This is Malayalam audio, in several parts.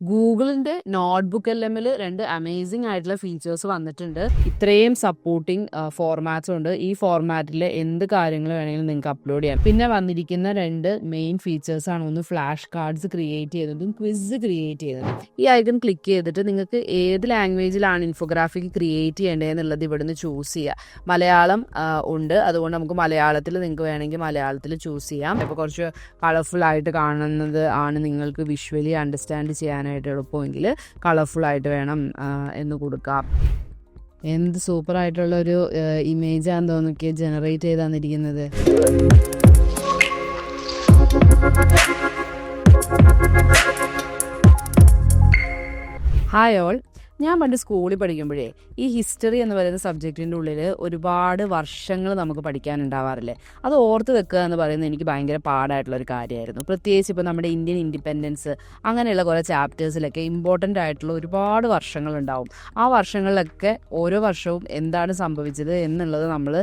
ഗൂഗിളിൻ്റെ നോട്ട്ബുക്ക് LMൽ 2 അമേസിംഗ് ആയിട്ടുള്ള ഫീച്ചേഴ്സ് വന്നിട്ടുണ്ട്. ഇത്രയും സപ്പോർട്ടിങ് ഫോർമാറ്റ്സ് ഉണ്ട്. ഈ ഫോർമാറ്റിൽ എന്ത് കാര്യങ്ങൾ വേണമെങ്കിലും നിങ്ങൾക്ക് അപ്ലോഡ് ചെയ്യാം. പിന്നെ വന്നിരിക്കുന്ന 2 മെയിൻ ഫീച്ചേഴ്സാണ്. ഒന്ന് ഫ്ലാഷ് കാർഡ്സ് ക്രിയേറ്റ് ചെയ്യുന്നതും ക്വിസ് ക്രിയേറ്റ് ചെയ്യുന്നതും. ഈ ഐക്കൺ ക്ലിക്ക് ചെയ്തിട്ട് നിങ്ങൾക്ക് ഏത് ലാംഗ്വേജിലാണ് ഇൻഫോഗ്രാഫിക് ക്രിയേറ്റ് ചെയ്യേണ്ടതെന്നുള്ളത് ഇവിടുന്ന് ചൂസ് ചെയ്യുക. മലയാളം ഉണ്ട്, അതുകൊണ്ട് നമുക്ക് മലയാളത്തിൽ നിങ്ങൾക്ക് വേണമെങ്കിൽ മലയാളത്തിൽ ചൂസ് ചെയ്യാം. ഇപ്പോൾ കുറച്ച് കളർഫുൾ ആയിട്ട് കാണുന്നത് ആണ് നിങ്ങൾക്ക് വിഷ്വലി അണ്ടർസ്റ്റാൻഡ് ചെയ്യാനായിട്ട് എളുപ്പമെങ്കിൽ കളർഫുള്ളായിട്ട് വേണം എന്ന് കൊടുക്കാം. എന്ത് സൂപ്പറായിട്ടുള്ളൊരു ഇമേജാന്ന് തോന്നിക്ക് ജനറേറ്റ് ചെയ്ത് തന്നിരിക്കുന്നത്. ഹായ് ഓൾ, ഞാൻ പണ്ട് സ്കൂളിൽ പഠിക്കുമ്പോഴേ ഈ ഹിസ്റ്ററി എന്ന് പറയുന്ന സബ്ജക്റ്റിൻ്റെ ഉള്ളിൽ ഒരുപാട് വർഷങ്ങൾ നമുക്ക് പഠിക്കാനുണ്ടാവാറില്ലേ. അത് ഓർത്ത് വെക്കുക എന്ന് പറയുന്നത് എനിക്ക് ഭയങ്കര പാടായിട്ടുള്ളൊരു കാര്യമായിരുന്നു. പ്രത്യേകിച്ച് ഇപ്പോൾ നമ്മുടെ ഇന്ത്യൻ ഇൻഡിപെൻഡൻസ് അങ്ങനെയുള്ള കുറേ ചാപ്റ്റേഴ്സിലൊക്കെ ഇമ്പോർട്ടൻ്റ് ആയിട്ടുള്ള ഒരുപാട് വർഷങ്ങളുണ്ടാവും. ആ വർഷങ്ങളിലൊക്കെ ഓരോ വർഷവും എന്താണ് സംഭവിച്ചത് എന്നുള്ളത് നമ്മൾ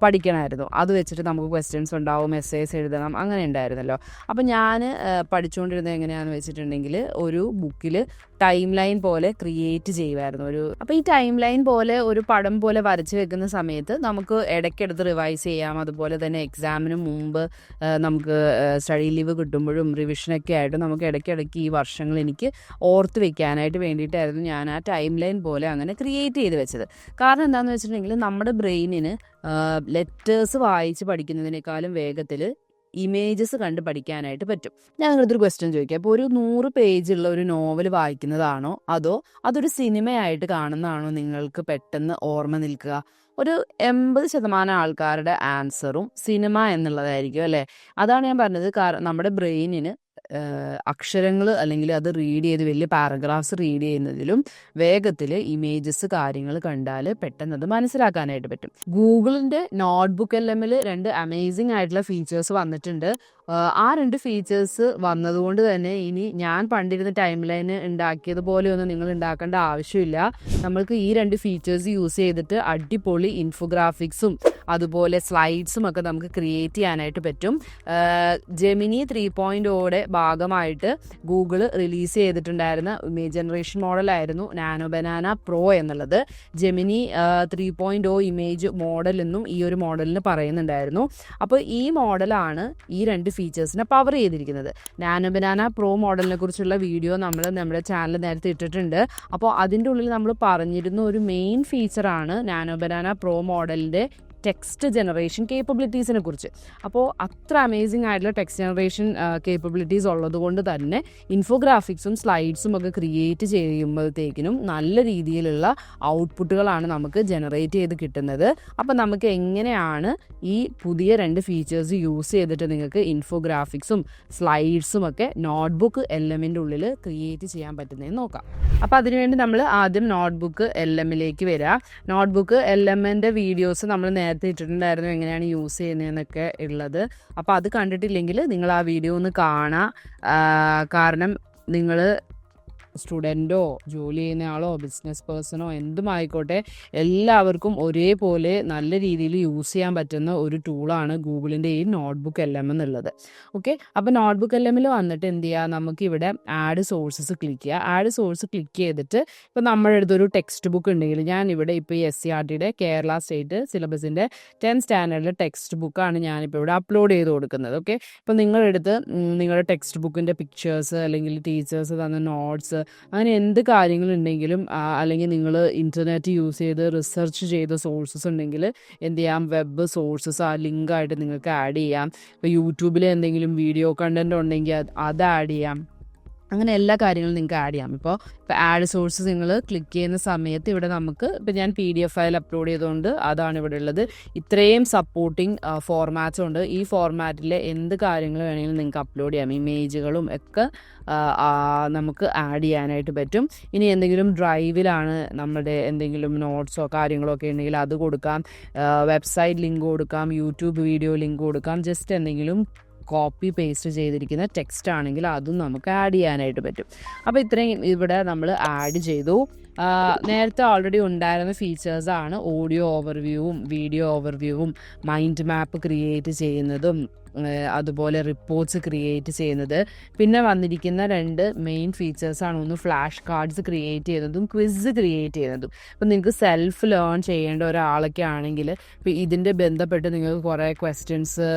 പഠിക്കണമായിരുന്നു. അത് വെച്ചിട്ട് നമുക്ക് ക്വസ്റ്റ്യൻസ് ഉണ്ടാവും, എസ്സേസ് എഴുതണം, അങ്ങനെ ഉണ്ടായിരുന്നല്ലോ. അപ്പം ഞാൻ പഠിച്ചുകൊണ്ടിരുന്നത് എങ്ങനെയാണെന്ന് വെച്ചിട്ടുണ്ടെങ്കിൽ ഒരു ബുക്കിൽ ടൈം ലൈൻ പോലെ ക്രിയേറ്റ് ചെയ്യുമായിരുന്നു. അപ്പോൾ ഈ ടൈം ലൈൻ പോലെ ഒരു പടം പോലെ വരച്ച് വെക്കുന്ന സമയത്ത് നമുക്ക് ഇടയ്ക്കെടുത്ത് റിവൈസ് ചെയ്യാം. അതുപോലെ തന്നെ എക്സാമിന് മുമ്പ് നമുക്ക് സ്റ്റഡി ലീവ് കിട്ടുമ്പോഴും റിവിഷനൊക്കെ ആയിട്ട് നമുക്ക് ഇടയ്ക്കിടയ്ക്ക് ഈ വർഷങ്ങൾ എനിക്ക് ഓർത്ത് വെക്കാനായിട്ട് വേണ്ടിയിട്ടായിരുന്നു ഞാൻ ആ ടൈം ലൈൻ പോലെ അങ്ങനെ ക്രിയേറ്റ് ചെയ്ത് വെച്ചത്. കാരണം എന്താണെന്ന് വെച്ചിട്ടുണ്ടെങ്കിൽ നമ്മുടെ ബ്രെയിനിന് ലെറ്റേഴ്സ് വായിച്ച് പഠിക്കുന്നതിനേക്കാളും വേഗത്തിൽ ഇമേജസ് കണ്ട് പഠിക്കാനായിട്ട് പറ്റും. ഞാൻ നിങ്ങളടുത്തൊരു ക്വസ്റ്റ്യൻ ചോദിക്കാം. അപ്പോൾ ഒരു 100 പേജുള്ള ഒരു നോവൽ വായിക്കുന്നതാണോ അതോ അതൊരു സിനിമയായിട്ട് കാണുന്നതാണോ നിങ്ങൾക്ക് പെട്ടെന്ന് ഓർമ്മ നിൽക്കുക? ഒരു 80% ആൾക്കാരുടെ ആൻസറും സിനിമ എന്നുള്ളതായിരിക്കും അല്ലേ. അതാണ് ഞാൻ പറഞ്ഞത്. നമ്മുടെ ബ്രെയിനിന് അക്ഷരങ്ങൾ അല്ലെങ്കിൽ അത് റീഡ് ചെയ്ത് വലിയ പാരഗ്രാഫ്സ് റീഡ് ചെയ്യുന്നതിലും വേഗത്തിൽ ഇമേജസ് കാര്യങ്ങൾ കണ്ടാൽ പെട്ടെന്ന് അത് മനസ്സിലാക്കാനായിട്ട് പറ്റും. ഗൂഗിളിൻ്റെ നോട്ട്ബുക്ക് LMൽ 2 അമേസിംഗ് ആയിട്ടുള്ള ഫീച്ചേഴ്സ് വന്നിട്ടുണ്ട്. ആ 2 ഫീച്ചേഴ്സ് വന്നതുകൊണ്ട് തന്നെ ഇനി ഞാൻ പണ്ടിരുന്ന ടൈം ലൈൻ ഉണ്ടാക്കിയതുപോലെയൊന്നും നിങ്ങൾ ഉണ്ടാക്കേണ്ട ആവശ്യമില്ല. നമ്മൾക്ക് ഈ 2 ഫീച്ചേഴ്സ് യൂസ് ചെയ്തിട്ട് അടിപൊളി ഇൻഫോഗ്രാഫിക്സും അതുപോലെ സ്ലൈഡ്സും ഒക്കെ നമുക്ക് ക്രിയേറ്റ് ചെയ്യാനായിട്ട് പറ്റും. ജെമിനി 3.0യുടെ ഭാഗമായിട്ട് ഗൂഗിൾ റിലീസ് ചെയ്തിട്ടുണ്ടായിരുന്ന ഇമേജ് ജനറേഷൻ മോഡലായിരുന്നു നാനോ ബനാന പ്രോ എന്നുള്ളത്. ജെമിനി 3.0 ഇമേജ് മോഡൽ എന്നും ഈ ഒരു മോഡലിന് പറയുന്നുണ്ടായിരുന്നു. അപ്പോൾ ഈ മോഡലാണ് ഈ 2 ഫീച്ചേഴ്സിനെ പവർ ചെയ്തിരിക്കുന്നത്. നാനോ ബനാന പ്രോ മോഡലിനെ കുറിച്ചുള്ള വീഡിയോ നമ്മൾ നമ്മുടെ ചാനൽ നേരത്തെ ഇട്ടിട്ടുണ്ട്. അപ്പോൾ അതിൻ്റെ ഉള്ളിൽ നമ്മൾ പറഞ്ഞിരുന്ന ഒരു മെയിൻ ഫീച്ചറാണ് നാനോ ബനാന പ്രോ മോഡലിൻ്റെ ടെക്സ്റ്റ് ജനറേഷൻ കേപ്പബിലിറ്റീസിനെ കുറിച്ച്. അപ്പോൾ അത്ര അമേസിംഗ് ആയിട്ടുള്ള ടെക്സ്റ്റ് ജനറേഷൻ കേപ്പബിലിറ്റീസ് ഉള്ളത് കൊണ്ട് തന്നെ ഇൻഫോഗ്രാഫിക്സും സ്ലൈഡ്സും ഒക്കെ ക്രിയേറ്റ് ചെയ്യുമ്പോഴത്തേക്കിനും നല്ല രീതിയിലുള്ള ഔട്ട്പുട്ടുകളാണ് നമുക്ക് ജനറേറ്റ് ചെയ്ത് കിട്ടുന്നത്. അപ്പോൾ നമുക്ക് എങ്ങനെയാണ് ഈ പുതിയ 2 ഫീച്ചേഴ്സ് യൂസ് ചെയ്തിട്ട് നിങ്ങൾക്ക് ഇൻഫോഗ്രാഫിക്സും സ്ലൈഡ്സും ഒക്കെ നോട്ട്ബുക്ക് LMൻ്റെ ഉള്ളിൽ ക്രിയേറ്റ് ചെയ്യാൻ പറ്റുന്നതെന്ന് നോക്കാം. അപ്പോൾ അതിനുവേണ്ടി നമ്മൾ ആദ്യം നോട്ട്ബുക്ക് LMലേക്ക് വരിക. നോട്ട്ബുക്ക് LMൻ്റെ വീഡിയോസ് നമ്മൾ നേരത്തെ ഇട്ടിട്ടുണ്ടായിരുന്നു, എങ്ങനെയാണ് യൂസ് ചെയ്യുന്നതെന്നൊക്കെ ഉള്ളത്. അപ്പോൾ അത് കണ്ടിട്ടില്ലെങ്കിൽ നിങ്ങൾ ആ വീഡിയോ ഒന്ന് കാണാം. കാരണം നിങ്ങൾ സ്റ്റുഡൻറ്റോ ജോലി ചെയ്യുന്നയാളോ ബിസിനസ് പേഴ്സണോ എന്തുമായിക്കോട്ടെ എല്ലാവർക്കും ഒരേപോലെ നല്ല രീതിയിൽ യൂസ് ചെയ്യാൻ പറ്റുന്ന ഒരു ടൂളാണ് ഗൂഗിളിൻ്റെ ഈ നോട്ട്ബുക്ക് LM എന്നുള്ളത്. ഓക്കെ, അപ്പോൾ നോട്ട്ബുക്ക് LMൽ വന്നിട്ട് എന്ത് ചെയ്യുക, നമുക്കിവിടെ ആഡ് സോഴ്സസ് ക്ലിക്ക് ചെയ്യുക. ആഡ് സോഴ്സ് ക്ലിക്ക് ചെയ്തിട്ട് ഇപ്പോൾ നമ്മുടെ അടുത്തൊരു ടെക്സ്റ്റ് ബുക്ക് ഉണ്ടെങ്കിൽ, ഞാനിവിടെ ഇപ്പോൾ ഈ SCERTയുടെ കേരള സ്റ്റേറ്റ് സിലബസിൻ്റെ 10th സ്റ്റാൻഡേർഡിലെ ടെക്സ്റ്റ് ബുക്കാണ് ഞാനിപ്പോൾ ഇവിടെ അപ്ലോഡ് ചെയ്ത് കൊടുക്കുന്നത്. ഓക്കെ, ഇപ്പോൾ നിങ്ങളെടുത്ത് നിങ്ങളുടെ ടെക്സ്റ്റ് ബുക്കിൻ്റെ പിക്ചേഴ്സ് അല്ലെങ്കിൽ ടീച്ചേഴ്സ് തന്ന നോട്ട്സ് അങ്ങനെ എന്ത് കാര്യങ്ങളുണ്ടെങ്കിലും അല്ലെങ്കിൽ നിങ്ങൾ ഇൻ്റർനെറ്റ് യൂസ് ചെയ്ത് റിസർച്ച് ചെയ്ത സോഴ്സസ് ഉണ്ടെങ്കിൽ എന്ത് ചെയ്യാം, വെബ് സോഴ്സസ് ആ ലിങ്കായിട്ട് നിങ്ങൾക്ക് ആഡ് ചെയ്യാം. ഇപ്പോൾ യൂട്യൂബിൽ എന്തെങ്കിലും വീഡിയോ കണ്ടൻറ് ഉണ്ടെങ്കിൽ അത് ആഡ് ചെയ്യാം. അങ്ങനെ എല്ലാ കാര്യങ്ങളും നിങ്ങൾക്ക് ആഡ് ചെയ്യാം. ഇപ്പോൾ ആഡ് സോഴ്സ് നിങ്ങൾ ക്ലിക്ക് ചെയ്യുന്ന സമയത്ത് ഇവിടെ നമുക്ക് ഇപ്പോൾ ഞാൻ PDF ഫയൽ അപ്ലോഡ് ചെയ്തുകൊണ്ട് അതാണ് ഇവിടെ ഉള്ളത്. ഇത്രയും സപ്പോർട്ടിങ് ഫോർമാറ്റ്സ് ഉണ്ട്. ഈ ഫോർമാറ്റിൽ എന്ത് കാര്യങ്ങൾ വേണമെങ്കിലും നിങ്ങൾക്ക് അപ്ലോഡ് ചെയ്യാം. ഇമേജുകളും ഒക്കെ നമുക്ക് ആഡ് ചെയ്യാനായിട്ട് പറ്റും. ഇനി എന്തെങ്കിലും ഡ്രൈവിലാണ് നമ്മുടെ എന്തെങ്കിലും നോട്ട്സോ കാര്യങ്ങളോ ഒക്കെ ഉണ്ടെങ്കിൽ അത് കൊടുക്കാം. വെബ്സൈറ്റ് ലിങ്ക് കൊടുക്കാം, യൂട്യൂബ് വീഡിയോ ലിങ്ക് കൊടുക്കാം. ജസ്റ്റ് എന്തെങ്കിലും കോപ്പി പേസ്റ്റ് ചെയ്തിരിക്കുന്ന ടെക്സ്റ്റ് ആണെങ്കിൽ അതും നമുക്ക് ആഡ് ചെയ്യാനായിട്ട് പറ്റും. അപ്പോൾ ഇത്രയും ഇവിടെ നമ്മൾ ആഡ് ചെയ്തു. നേരത്തെ ഓൾറെഡി ഉണ്ടായിരുന്ന ഫീച്ചേഴ്സാണ് ഓഡിയോ ഓവർവ്യൂവും വീഡിയോ ഓവർവ്യൂവും മൈൻഡ് മാപ്പ് ക്രിയേറ്റ് ചെയ്യുന്നതും അതുപോലെ റിപ്പോർട്ട്സ് ക്രിയേറ്റ് ചെയ്യുന്നത്. പിന്നെ വന്നിരിക്കുന്ന 2 മെയിൻ ഫീച്ചേഴ്സാണ്. ഒന്ന് ഫ്ലാഷ് കാർഡ്സ് ക്രിയേറ്റ് ചെയ്യുന്നതും ക്വിസ് ക്രിയേറ്റ് ചെയ്യുന്നതും. അപ്പം നിങ്ങൾക്ക് സെൽഫ് ലേൺ ചെയ്യേണ്ട ഒരാളൊക്കെ ആണെങ്കിൽ ഇപ്പോൾ ഇതിൻ്റെ ബന്ധപ്പെട്ട് നിങ്ങൾക്ക് കുറേ ക്വസ്റ്റ്യൻസ്,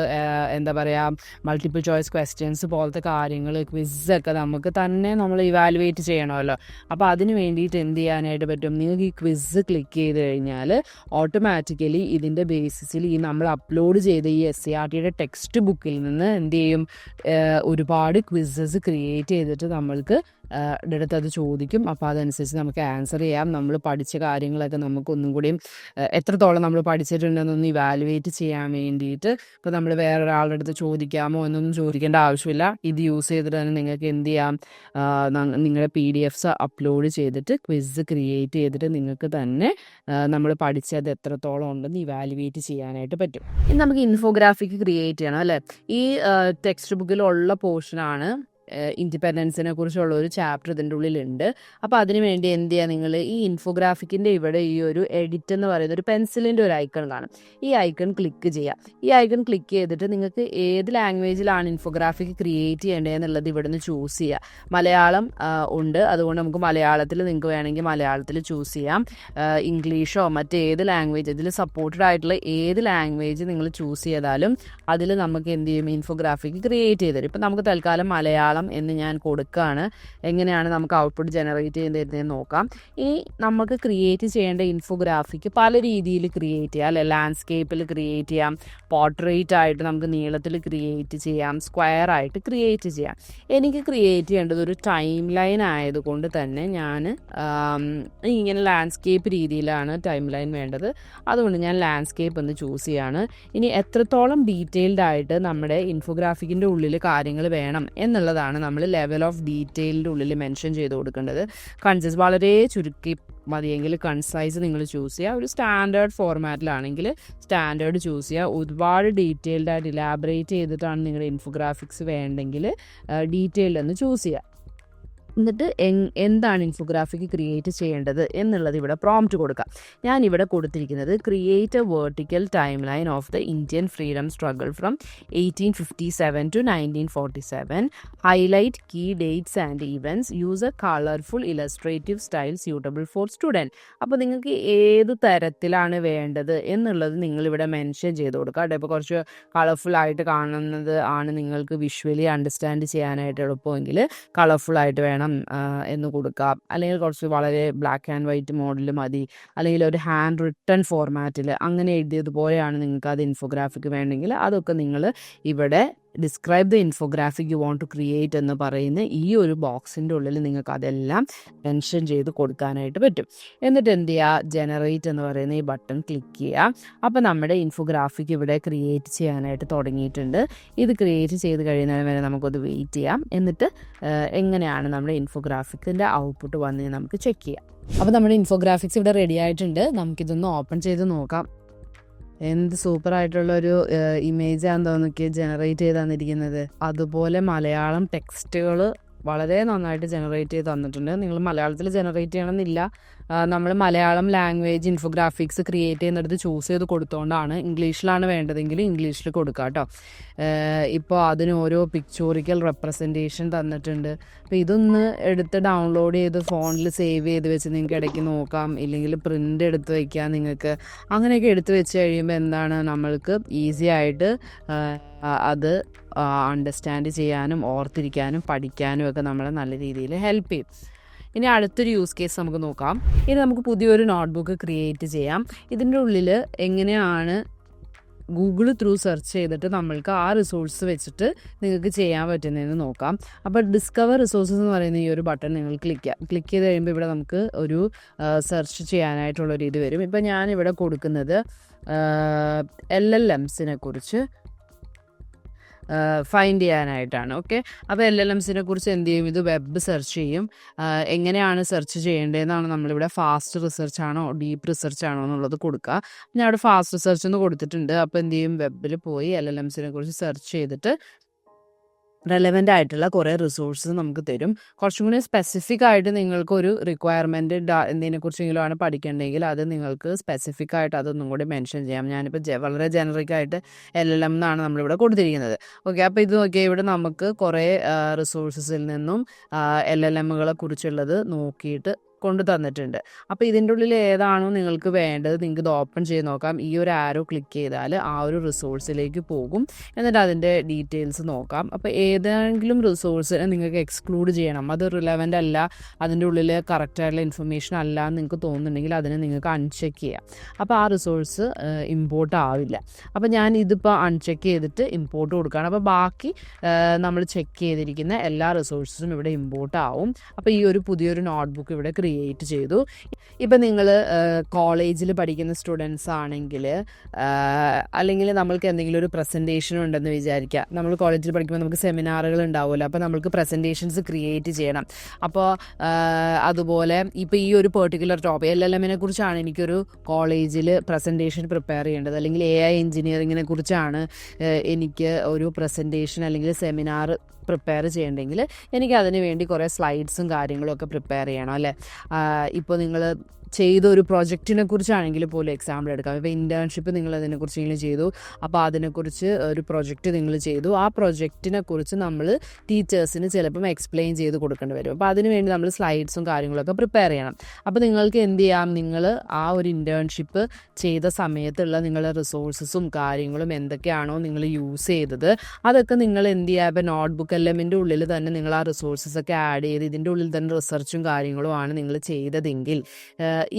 എന്താ പറയുക, മൾട്ടിപ്പിൾ ചോയ്സ് ക്വസ്റ്റ്യൻസ് പോലത്തെ കാര്യങ്ങൾ, ക്വിസ്സൊക്കെ നമുക്ക് തന്നെ നമ്മൾ ഇവാലുവേറ്റ് ചെയ്യണമല്ലോ. അപ്പോൾ അതിന് വേണ്ടിയിട്ട് എന്ത് ചെയ്യാനായിട്ട് പറ്റും? നിങ്ങൾക്ക് ഈ ക്വിസ് ക്ലിക്ക് ചെയ്ത് കഴിഞ്ഞാൽ ഓട്ടോമാറ്റിക്കലി ഇതിൻ്റെ ബേസിസിൽ ഈ നമ്മൾ അപ്ലോഡ് ചെയ്ത ഈ SCERTയുടെ ടെക്സ്റ്റ് ബുക്കിൽ നിന്ന് എന്ത് ചെയ്യും, ഒരുപാട് ക്വിസസ് ക്രിയേറ്റ് ചെയ്തിട്ട് നമ്മൾക്ക് അടുത്ത് അത് ചോദിക്കും. അപ്പോൾ അതനുസരിച്ച് നമുക്ക് ആൻസർ ചെയ്യാം. നമ്മൾ പഠിച്ച കാര്യങ്ങളൊക്കെ നമുക്കൊന്നും കൂടിയും എത്രത്തോളം നമ്മൾ പഠിച്ചിട്ടുണ്ടെന്നൊന്ന് ഇവാലുവേറ്റ് ചെയ്യാൻ വേണ്ടിയിട്ട് ഇപ്പോൾ നമ്മൾ വേറൊരാളുടെ അടുത്ത് ചോദിക്കാമോ എന്നൊന്നും ചോദിക്കേണ്ട ആവശ്യമില്ല. ഇത് യൂസ് ചെയ്തിട്ട് തന്നെ നിങ്ങൾക്ക് എന്ത് ചെയ്യാം, നിങ്ങളുടെ PDFs അപ്ലോഡ് ചെയ്തിട്ട് ക്വിസ് ക്രിയേറ്റ് ചെയ്തിട്ട് നിങ്ങൾക്ക് തന്നെ നമ്മൾ പഠിച്ചത് എത്രത്തോളം ഉണ്ടെന്ന് ഇവാലുവേറ്റ് ചെയ്യാനായിട്ട് പറ്റും. ഇനി നമുക്ക് ഇൻഫോഗ്രാഫിക് ക്രിയേറ്റ് ചെയ്യണം അല്ലേ. ഈ ടെക്സ്റ്റ് ബുക്കിലുള്ള പോർഷനാണ് ഇൻഡിപെൻഡൻസിനെ കുറിച്ചുള്ള ഒരു ചാപ്റ്റർ ഇതിൻ്റെ ഉള്ളിലുണ്ട്. അപ്പോൾ അതിന് വേണ്ടി എന്ത് ചെയ്യുക, നിങ്ങൾ ഈ ഇൻഫോഗ്രാഫിക്കിൻ്റെ ഇവിടെ ഈ ഒരു എഡിറ്റ് എന്ന് പറയുന്ന ഒരു പെൻസിലിൻ്റെ ഒരു ഐക്കൺ കാണും. ഈ ഐക്കൺ ക്ലിക്ക് ചെയ്യുക. ഈ ഐക്കൺ ക്ലിക്ക് ചെയ്തിട്ട് നിങ്ങൾക്ക് ഏത് ലാംഗ്വേജിലാണ് ഇൻഫോഗ്രാഫിക് ക്രിയേറ്റ് ചെയ്യേണ്ടതെന്നുള്ളത് ഇവിടെ നിന്ന് ചൂസ് ചെയ്യുക. മലയാളം ഉണ്ട്, അതുകൊണ്ട് നമുക്ക് മലയാളത്തിൽ നിങ്ങൾക്ക് വേണമെങ്കിൽ മലയാളത്തിൽ ചൂസ് ചെയ്യാം. ഇംഗ്ലീഷോ മറ്റേത് ലാംഗ്വേജ്, ഇതിൽ സപ്പോർട്ടഡ് ആയിട്ടുള്ള ഏത് ലാംഗ്വേജ് നിങ്ങൾ ചൂസ് ചെയ്താലും അതിൽ നമുക്ക് എന്ത് ചെയ്യും, ഇൻഫോഗ്രാഫിക് ക്രിയേറ്റ് ചെയ്ത് തരും. ഇപ്പം നമുക്ക് തൽക്കാലം മലയാളം എന്ന് ഞാൻ കൊടുക്കുകയാണ്. എങ്ങനെയാണ് നമുക്ക് ഔട്ട്പുട്ട് ജനറേറ്റ് ചെയ്യുന്നതെന്ന് നോക്കാം. ഈ നമുക്ക് ക്രിയേറ്റ് ചെയ്യേണ്ട ഇൻഫോഗ്രാഫിക്ക് പല രീതിയിൽ ക്രിയേറ്റ് ചെയ്യാം അല്ലെ. ലാൻഡ്സ്കേപ്പിൽ ക്രിയേറ്റ് ചെയ്യാം, പോർട്രേറ്റ് ആയിട്ട് നമുക്ക് നീളത്തിൽ ക്രിയേറ്റ് ചെയ്യാം, സ്ക്വയർ ആയിട്ട് ക്രിയേറ്റ് ചെയ്യാം. എനിക്ക് ക്രിയേറ്റ് ചെയ്യേണ്ടത് ഒരു ടൈം ലൈൻ ആയതുകൊണ്ട് തന്നെ ഞാൻ ഇങ്ങനെ ലാൻഡ്സ്കേപ്പ് രീതിയിലാണ് ടൈം ലൈൻ വേണ്ടത്. അതുകൊണ്ട് ഞാൻ ലാൻഡ്സ്കേപ്പ് എന്ന് ചൂസ് ചെയ്യാണ്. ഇനി എത്രത്തോളം ഡീറ്റെയിൽഡ് ആയിട്ട് നമ്മുടെ ഇൻഫോഗ്രാഫിക്കിൻ്റെ ഉള്ളിൽ കാര്യങ്ങൾ വേണം എന്നുള്ളതാണ് നമ്മൾ ലെവൽ ഓഫ് ഡീറ്റെയിലിൻ്റെ ഉള്ളിൽ മെൻഷൻ ചെയ്ത് കൊടുക്കേണ്ടത്. കൺസൈസ് വളരെ ചുരുക്കി മതിയെങ്കിൽ കൺസൈസ് നിങ്ങൾ ചൂസ് ചെയ്യുക. ഒരു സ്റ്റാൻഡേർഡ് ഫോർമാറ്റിലാണെങ്കിൽ സ്റ്റാൻഡേർഡ് ചൂസ് ചെയ്യുക. ഒരുപാട് ഡീറ്റെയിൽഡ് ആയിട്ട് ഇലാബറേറ്റ് ചെയ്തിട്ടാണ് നിങ്ങളുടെ ഇൻഫോഗ്രാഫിക്സ് വേണ്ടെങ്കിൽ ഡീറ്റെയിൽഡ് എന്ന് ചൂസ് ചെയ്യുക. എന്നിട്ട് എന്താണ് ഇൻഫോഗ്രാഫിക്ക് ക്രിയേറ്റ് ചെയ്യേണ്ടത് എന്നുള്ളത് ഇവിടെ പ്രോംപ്റ്റ് കൊടുക്കുക. ഞാനിവിടെ കൊടുത്തിരിക്കുന്നത് create a vertical timeline of the Indian freedom struggle from 1857 to 1947. Highlight key dates and events. Use a colourful illustrative style suitable for student. അപ്പോൾ നിങ്ങൾക്ക് ഏത് തരത്തിലാണ് വേണ്ടത് എന്നുള്ളത് നിങ്ങളിവിടെ മെൻഷൻ ചെയ്ത് കൊടുക്കുക കേട്ടോ. ഇപ്പോൾ കുറച്ച് കളർഫുള്ളായിട്ട് കാണുന്നത് ആണ് നിങ്ങൾക്ക് വിഷ്വലി അണ്ടർസ്റ്റാൻഡ് ചെയ്യാനായിട്ട് എളുപ്പമെങ്കിൽ കളർഫുള്ളായിട്ട് വേണം എന്ന് കൊടുക്കാം. അല്ലെങ്കിൽ കുറച്ച് വളരെ ബ്ലാക്ക് ആൻഡ് വൈറ്റ് മോഡൽ മതി, അല്ലെങ്കിൽ ഒരു ഹാൻഡ് റിട്ടൺ ഫോർമാറ്റിൽ അങ്ങനെ എഴുതിയതുപോലെയാണ് നിങ്ങൾക്ക് അത് ഇൻഫോഗ്രാഫിക്ക് വേണമെങ്കിൽ അതൊക്കെ നിങ്ങൾ ഇവിടെ describe the infographic you want to create എന്ന് പറയുന്ന ഈ ഒരു ബോക്സിൻ്റെ ഉള്ളിൽ നിങ്ങൾക്ക് അതെല്ലാം മെൻഷൻ ചെയ്ത് കൊടുക്കാനായിട്ട് പറ്റും. എന്നിട്ട് എന്ത് ചെയ്യുക, ജനറേറ്റ് എന്ന് പറയുന്ന ഈ ബട്ടൺ ക്ലിക്ക് ചെയ്യുക. അപ്പോൾ നമ്മുടെ ഇൻഫോഗ്രാഫിക് ഇവിടെ ക്രിയേറ്റ് ചെയ്യാനായിട്ട് തുടങ്ങിയിട്ടുണ്ട്. ഇത് ക്രിയേറ്റ് ചെയ്ത് കഴിയുന്നതിന് വരെ നമുക്കത് വെയിറ്റ് ചെയ്യാം. എന്നിട്ട് എങ്ങനെയാണ് നമ്മുടെ ഇൻഫോഗ്രാഫിക്കിൻ്റെ ഔട്ട്പുട്ട് വന്ന് നമുക്ക് ചെക്ക് ചെയ്യാം. അപ്പോൾ നമ്മുടെ ഇൻഫോഗ്രാഫിക്സ് ഇവിടെ റെഡി ആയിട്ടുണ്ട്. നമുക്കിതൊന്ന് ഓപ്പൺ ചെയ്ത് നോക്കാം. എന്ത് സൂപ്പറായിട്ടുള്ളൊരു ഇമേജാന്ന് തോന്നിക്ക് ജനറേറ്റ് ചെയ്ത് തന്നിരിക്കുന്നത്. അതുപോലെ മലയാളം ടെക്സ്റ്റുകൾ വളരെ നന്നായിട്ട് ജനറേറ്റ് ചെയ്ത് തന്നിട്ടുണ്ട്. നിങ്ങൾ മലയാളത്തിൽ ജനറേറ്റ് ചെയ്യണമെന്നില്ല. നമ്മൾ മലയാളം ലാംഗ്വേജ് ഇൻഫോഗ്രാഫിക്സ് ക്രിയേറ്റ് ചെയ്യുന്നിടത്ത് ചൂസ് ചെയ്ത് കൊടുത്തുകൊണ്ടാണ്. ഇംഗ്ലീഷിലാണ് വേണ്ടതെങ്കിൽ ഇംഗ്ലീഷിൽ കൊടുക്കുക കേട്ടോ. ഇപ്പോൾ അതിന് ഓരോ പിക്ചോറിക്കൽ റെപ്രസെൻറ്റേഷൻ തന്നിട്ടുണ്ട്. അപ്പോൾ ഇതൊന്ന് എടുത്ത് ഡൗൺലോഡ് ചെയ്ത് ഫോണിൽ സേവ് ചെയ്ത് വെച്ച് നിങ്ങൾക്ക് ഇടയ്ക്ക് നോക്കാം, ഇല്ലെങ്കിൽ പ്രിൻ്റ് എടുത്ത് വയ്ക്കാം നിങ്ങൾക്ക്. അങ്ങനെയൊക്കെ എടുത്ത് വെച്ച് കഴിയുമ്പോൾ എന്താണ്, നമ്മൾക്ക് ഈസി ആയിട്ട് അത് അണ്ടർസ്റ്റാൻഡ് ചെയ്യാനും ഓർത്തിരിക്കാനും പഠിക്കാനും ഒക്കെ നമ്മളെ നല്ല രീതിയിൽ ഹെൽപ്പ് ചെയ്യും. ഇനി അടുത്തൊരു യൂസ് കേസ് നമുക്ക് നോക്കാം. ഇനി നമുക്ക് പുതിയൊരു നോട്ട്ബുക്ക് ക്രിയേറ്റ് ചെയ്യാം. ഇതിൻ്റെ ഉള്ളിൽ എങ്ങനെയാണ് ഗൂഗിൾ ത്രൂ സെർച്ച് ചെയ്തിട്ട് നമ്മൾക്ക് ആ റിസോഴ്സ് വെച്ചിട്ട് നിങ്ങൾക്ക് ചെയ്യാൻ പറ്റുന്നതെന്ന് നോക്കാം. അപ്പോൾ ഡിസ്കവർ റിസോഴ്സസ് എന്ന് പറയുന്ന ഈ ഒരു ബട്ടൺ നിങ്ങൾ ക്ലിക്ക് ചെയ്ത് കഴിയുമ്പോൾ ഇവിടെ നമുക്ക് ഒരു സെർച്ച് ചെയ്യാനായിട്ടുള്ളൊരു ഇത് വരും. ഇപ്പോൾ ഞാനിവിടെ കൊടുക്കുന്നത് LLMs കുറിച്ച് ഫൈൻഡ് ചെയ്യാനായിട്ടാണ്. ഓക്കെ, അപ്പോൾ LLMs കുറിച്ച് എന്ത് ചെയ്യും, ഇത് വെബ് സെർച്ച് ചെയ്യും. എങ്ങനെയാണ് സെർച്ച് ചെയ്യേണ്ടതെന്നാണ് നമ്മളിവിടെ ഫാസ്റ്റ് റിസർച്ച് ആണോ ഡീപ്പ് റിസർച്ച് ആണോ എന്നുള്ളത് കൊടുക്കുക. ഞാൻ അവിടെ ഫാസ്റ്റ് റിസർച്ച് എന്ന് കൊടുത്തിട്ടുണ്ട്. അപ്പോൾ എന്ത് ചെയ്യും, വെബിൽ പോയി LLMs കുറിച്ച് സെർച്ച് ചെയ്തിട്ട് റെലവൻ്റ് ആയിട്ടുള്ള കുറേ റിസോഴ്സസ് നമുക്ക് തരും. കുറച്ചും കൂടി സ്പെസിഫിക് ആയിട്ട് നിങ്ങൾക്കൊരു റിക്വയർമെൻറ്റ് എന്തിനെക്കുറിച്ചെങ്കിലും ആണ് പഠിക്കേണ്ടതെങ്കിൽ അത് നിങ്ങൾക്ക് സ്പെസിഫിക് ആയിട്ട് അതൊന്നും കൂടി മെൻഷൻ ചെയ്യാം. ഞാനിപ്പോൾ വളരെ ജനറിക് ആയിട്ട് LLM എന്നാണ് നമ്മളിവിടെ കൊടുത്തിരിക്കുന്നത്. ഓക്കെ, അപ്പോൾ ഇത് നോക്കിയാൽ ഇവിടെ നമുക്ക് കുറേ റിസോഴ്സസിൽ നിന്നും LLMകളെ കുറിച്ചുള്ളത് നോക്കിയിട്ട് കൊണ്ട് തന്നിട്ടുണ്ട്. അപ്പോൾ ഇതിൻ്റെ ഉള്ളിൽ ഏതാണോ നിങ്ങൾക്ക് വേണ്ടത് നിങ്ങൾക്ക് ഇത് ഓപ്പൺ ചെയ്ത് നോക്കാം. ഈ ഒരു ആരോ ക്ലിക്ക് ചെയ്താൽ ആ ഒരു റിസോഴ്സിലേക്ക് പോകും. എന്നിട്ട് അതിൻ്റെ ഡീറ്റെയിൽസ് നോക്കാം. അപ്പോൾ ഏതെങ്കിലും റിസോഴ്സിനെ നിങ്ങൾക്ക് എക്സ്ക്ലൂഡ് ചെയ്യണം, അത് റിലവൻ്റ് അല്ല, അതിൻ്റെ ഉള്ളിൽ കറക്റ്റായിട്ടുള്ള ഇൻഫർമേഷൻ അല്ല എന്ന് നിങ്ങൾക്ക് തോന്നുന്നുണ്ടെങ്കിൽ അതിനെ നിങ്ങൾക്ക് അൺചെക്ക് ചെയ്യാം. അപ്പോൾ ആ റിസോഴ്സ് ഇമ്പോർട്ട് ആവില്ല. അപ്പോൾ ഞാൻ ഇതിപ്പോൾ അൺചെക്ക് ചെയ്തിട്ട് ഇമ്പോർട്ട് കൊടുക്കുകയാണ്. അപ്പോൾ ബാക്കി നമ്മൾ ചെക്ക് ചെയ്തിരിക്കുന്ന എല്ലാ റിസോഴ്സസും ഇവിടെ ഇമ്പോർട്ട് ആവും. അപ്പോൾ ഈ ഒരു പുതിയൊരു നോട്ട്ബുക്ക് ഇവിടെ ക്രിയേറ്റ് ചെയ്തു. ഇപ്പം നിങ്ങൾ കോളേജിൽ പഠിക്കുന്ന സ്റ്റുഡൻസ് ആണെങ്കിൽ അല്ലെങ്കിൽ നമ്മൾക്ക് എന്തെങ്കിലും ഒരു പ്രസൻറ്റേഷൻ ഉണ്ടെന്ന് വിചാരിക്കുക. നമ്മൾ കോളേജിൽ പഠിക്കുമ്പോൾ നമുക്ക് സെമിനാറുകൾ ഉണ്ടാവുമല്ലോ, അപ്പോൾ നമുക്ക് പ്രസൻറ്റേഷൻസ് ക്രിയേറ്റ് ചെയ്യണം. അപ്പോൾ അതുപോലെ ഇപ്പോൾ ഈ ഒരു പെർട്ടിക്കുലർ ടോപ്പിക് LLMനെ കുറിച്ചാണ് എനിക്കൊരു കോളേജിൽ പ്രസൻറ്റേഷൻ പ്രിപ്പയർ ചെയ്യേണ്ടത്, അല്ലെങ്കിൽ AI എഞ്ചിനീയറിങ്ങിനെ കുറിച്ചാണ് എനിക്ക് ഒരു പ്രസൻറ്റേഷൻ അല്ലെങ്കിൽ സെമിനാർ പ്രിപ്പയർ ചെയ്യണമെങ്കിൽ എനിക്ക് അതിന് വേണ്ടി കുറേ സ്ലൈഡ്സും കാര്യങ്ങളും ഒക്കെ പ്രിപ്പയർ ചെയ്യണം അല്ലേ. ഇപ്പോൾ നിങ്ങൾ ചെയ്ത ഒരു പ്രൊജക്റ്റിനെ കുറിച്ചാണെങ്കിൽ പോലും എക്സാമ്പിൾ എടുക്കാം. ഇപ്പോൾ ഇൻറ്റേൺഷിപ്പ് നിങ്ങൾ അതിനെക്കുറിച്ചെങ്കിലും ചെയ്തു, അപ്പോൾ അതിനെക്കുറിച്ച് ഒരു പ്രൊജക്റ്റ് നിങ്ങൾ ചെയ്തു. ആ പ്രൊജക്റ്റിനെ കുറിച്ച് നമ്മൾ ടീച്ചേഴ്സിന് ചിലപ്പം എക്സ്പ്ലെയിൻ ചെയ്ത് കൊടുക്കേണ്ടി വരും. അപ്പോൾ അതിന് വേണ്ടി നമ്മൾ സ്ലൈഡ്സും കാര്യങ്ങളൊക്കെ പ്രിപ്പയർ ചെയ്യണം. അപ്പോൾ നിങ്ങൾക്ക് എന്ത് ചെയ്യാം, നിങ്ങൾ ആ ഒരു ഇൻറ്റേൺഷിപ്പ് ചെയ്ത സമയത്തുള്ള നിങ്ങളുടെ റിസോഴ്സസും കാര്യങ്ങളും എന്തൊക്കെയാണോ നിങ്ങൾ യൂസ് ചെയ്തത് അതൊക്കെ നിങ്ങൾ എന്ത് ചെയ്യുക, ഇപ്പോൾ നോട്ട്ബുക്ക് LLMൻ്റെ ഉള്ളിൽ തന്നെ നിങ്ങൾ ആ റിസോഴ്സസ് ഒക്കെ ആഡ് ചെയ്ത് ഇതിൻ്റെ ഉള്ളിൽ തന്നെ റിസർച്ചും കാര്യങ്ങളുമാണ് നിങ്ങൾ ചെയ്തതെങ്കിൽ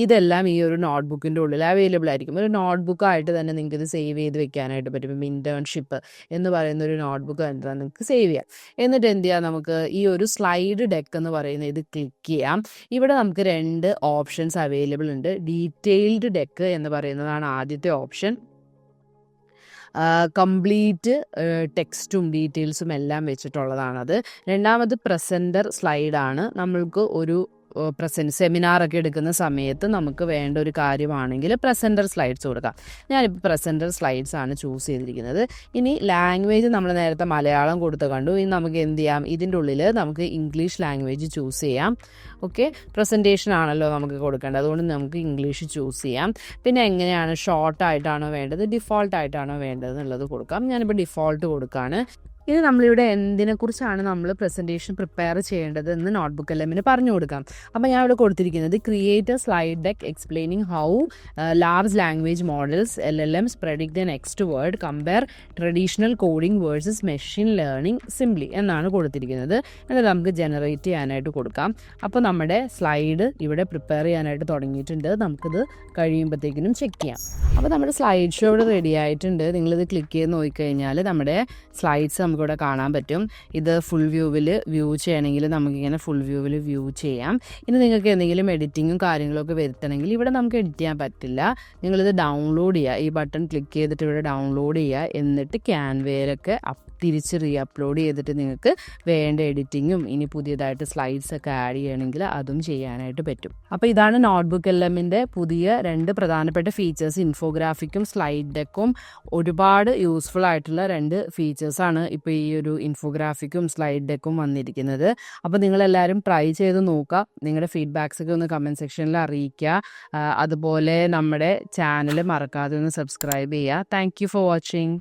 ഇതെല്ലാം ഈ ഒരു നോട്ട്ബുക്കിൻ്റെ ഉള്ളിൽ അവൈലബിൾ ആയിരിക്കും. ഒരു നോട്ട്ബുക്കായിട്ട് തന്നെ നിങ്ങൾക്ക് ഇത് സേവ് ചെയ്ത് വെക്കാനായിട്ട് പറ്റും. ഇപ്പം ഇൻറ്റേൺഷിപ്പ് എന്ന് പറയുന്ന ഒരു നോട്ട്ബുക്ക് തന്നെ നിങ്ങൾക്ക് സേവ് ചെയ്യാം. എന്നിട്ട് എന്ത് ചെയ്യാം, നമുക്ക് ഈ ഒരു സ്ലൈഡ് ഡെക്ക് എന്ന് പറയുന്ന ഇത് ക്ലിക്ക് ചെയ്യാം. ഇവിടെ നമുക്ക് 2 ഓപ്ഷൻസ് അവൈലബിൾ ഉണ്ട്. ഡീറ്റെയിൽഡ് ഡെക്ക് എന്ന് പറയുന്നതാണ് ആദ്യത്തെ ഓപ്ഷൻ. കംപ്ലീറ്റ് ടെക്സ്റ്റും ഡീറ്റെയിൽസും എല്ലാം വെച്ചിട്ടുള്ളതാണത്. രണ്ടാമത് പ്രസൻറ്റർ സ്ലൈഡാണ്. നമ്മൾക്ക് ഒരു സെമിനാറൊക്കെ എടുക്കുന്ന സമയത്ത് നമുക്ക് വേണ്ട ഒരു കാര്യമാണെങ്കിൽ പ്രസൻറ്റർ സ്ലൈഡ്സ് കൊടുക്കാം. ഞാനിപ്പോൾ പ്രസൻറ്റർ സ്ലൈഡ്സ് ആണ് ചൂസ് ചെയ്തിരിക്കുന്നത്. ഇനി ലാംഗ്വേജ് നമ്മൾ നേരത്തെ മലയാളം കൊടുത്ത് കണ്ടു. ഇനി നമുക്ക് എന്ത് ചെയ്യാം, ഇതിൻ്റെ ഉള്ളിൽ നമുക്ക് ഇംഗ്ലീഷ് ലാംഗ്വേജ് ചൂസ് ചെയ്യാം. ഓക്കെ, പ്രസൻറ്റേഷൻ ആണല്ലോ നമുക്ക് കൊടുക്കേണ്ടത്, അതുകൊണ്ട് നമുക്ക് ഇംഗ്ലീഷ് ചൂസ് ചെയ്യാം. പിന്നെ എങ്ങനെയാണ്, ഷോർട്ടായിട്ടാണോ വേണ്ടത് ഡിഫോൾട്ടായിട്ടാണോ വേണ്ടത് എന്നുള്ളത് കൊടുക്കാം. ഞാനിപ്പോൾ ഡിഫോൾട്ട് കൊടുക്കുകയാണ്. ഇത് നമ്മളിവിടെ എന്തിനെക്കുറിച്ചാണ് നമ്മൾ പ്രസൻറ്റേഷൻ പ്രിപ്പയർ ചെയ്യേണ്ടത് എന്ന് നോട്ട്ബുക്ക് LLMന് പറഞ്ഞു കൊടുക്കാം. അപ്പോൾ ഞാൻ ഇവിടെ കൊടുത്തിരിക്കുന്നത് create A slide deck explaining how large language models LLMs predict the next word, compare traditional coding versus machine learning simply എന്നാണ് കൊടുത്തിരിക്കുന്നത്. എന്നിട്ട് നമുക്ക് ജനറേറ്റ് ചെയ്യാനായിട്ട് കൊടുക്കാം. അപ്പോൾ നമ്മുടെ സ്ലൈഡ് ഇവിടെ പ്രിപ്പയർ ചെയ്യാനായിട്ട് തുടങ്ങിയിട്ടുണ്ട്. നമുക്കിത് കഴിയുമ്പോഴത്തേക്കിനും ചെക്ക് ചെയ്യാം. അപ്പോൾ നമ്മുടെ സ്ലൈഡ് ഷോ ഇവിടെ റെഡി ആയിട്ടുണ്ട്. നിങ്ങളിത് ക്ലിക്ക് ചെയ്ത് നോക്കിക്കഴിഞ്ഞാൽ നമ്മുടെ സ്ലൈഡ്സ് നമുക്കിവിടെ കാണാൻ പറ്റും. ഇത് ഫുൾ വ്യൂവിൽ വ്യൂ ചെയ്യണമെങ്കിൽ നമുക്കിങ്ങനെ ഫുൾ വ്യൂവിൽ വ്യൂ ചെയ്യാം. ഇനി നിങ്ങൾക്ക് എന്തെങ്കിലും എഡിറ്റിങ്ങും കാര്യങ്ങളൊക്കെ വരുത്തണമെങ്കിൽ ഇവിടെ നമുക്ക് എഡിറ്റ് ചെയ്യാൻ പറ്റില്ല. നിങ്ങളിത് ഡൗൺലോഡ് ചെയ്യുക. ഈ ബട്ടൺ ക്ലിക്ക് ചെയ്തിട്ട് ഇവിടെ ഡൗൺലോഡ് ചെയ്യുക. എന്നിട്ട് ക്യാൻവയിലൊക്കെ തിരിച്ച് അപ്ലോഡ് ചെയ്തിട്ട് നിങ്ങൾക്ക് വേണ്ട എഡിറ്റിങ്ങും ഇനി പുതിയതായിട്ട് സ്ലൈഡ്സ് ഒക്കെ ആഡ് ചെയ്യണമെങ്കിൽ അതും ചെയ്യാനായിട്ട് പറ്റും. അപ്പോൾ ഇതാണ് നോട്ട്ബുക്ക് LLMൻ്റെ പുതിയ 2 പ്രധാനപ്പെട്ട ഫീച്ചേഴ്സ്. ഇൻഫോഗ്രാഫിക്കും സ്ലൈഡ് ഡെക്കും ഒരുപാട് യൂസ്ഫുൾ ആയിട്ടുള്ള 2 ഫീച്ചേഴ്സാണ് ഇപ്പോൾ ഈ ഒരു ഇൻഫോഗ്രാഫിക്കും സ്ലൈഡ് ഡെക്കും വന്നിരിക്കുന്നത്. അപ്പോൾ നിങ്ങളെല്ലാവരും ട്രൈ ചെയ്ത് നോക്കുക. നിങ്ങളുടെ ഫീഡ്ബാക്സൊക്കെ ഒന്ന് കമൻറ്റ് സെക്ഷനിൽ അറിയിക്കുക. അതുപോലെ നമ്മുടെ ചാനൽ മറക്കാതെ ഒന്ന് സബ്സ്ക്രൈബ് ചെയ്യുക. Thank you for watching.